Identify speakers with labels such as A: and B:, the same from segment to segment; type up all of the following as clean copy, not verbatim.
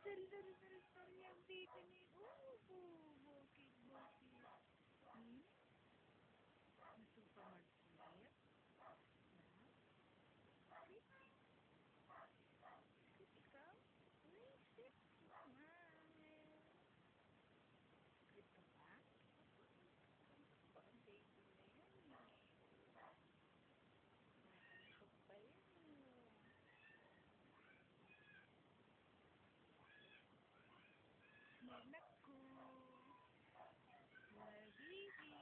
A: Sal yang baby ni. Bukit. Gusto pa mag-sleep? Sleep ikaw? Sleep. Smile. Sleep ka ba? Pa ang baby na yan eh. Nakakasok pa yan eh. Nanak ko. My baby.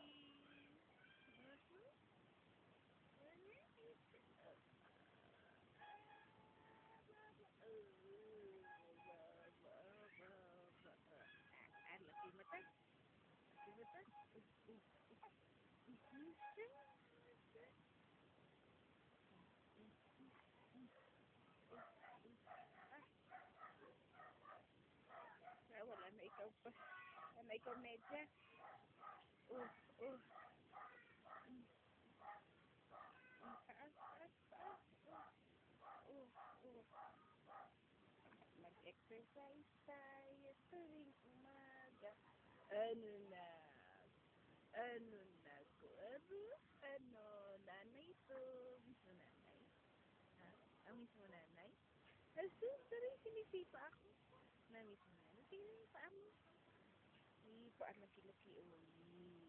A: Laki mata. Wala na ikaw pa. Wala na ikaw medya. Mag-exercise tayo tuwing umaga. Ano na ko? Nanay to. Miss mo nanay? Ha? Miss mo nanay? Sorry, sinisipa ako. Na-miss mo nanay? Tingnan yung paa mo. Paa laki-laki.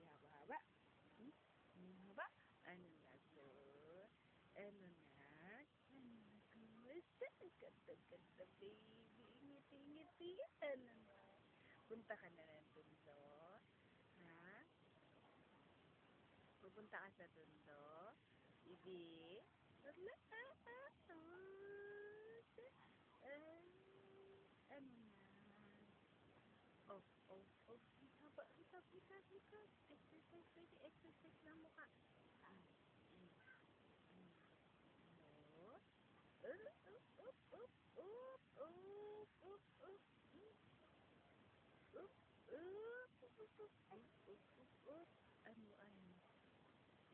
A: Haba-haba. Haba? Ano na ko? Ganda, baby. Ngiti-ngiti. Ano na? Punta ka na ng Tondo? Ha? Pupunta ka sa Tondo? Bibi? Ano na? Haba. Exercise lang mukha.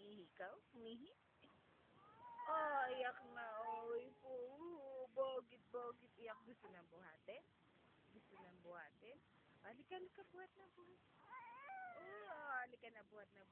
A: Ikaw? Umihi? Iyak na. Bogit. Iyak. Gusto ng buhatin? Halika, buhat na. Halika na, buhat na.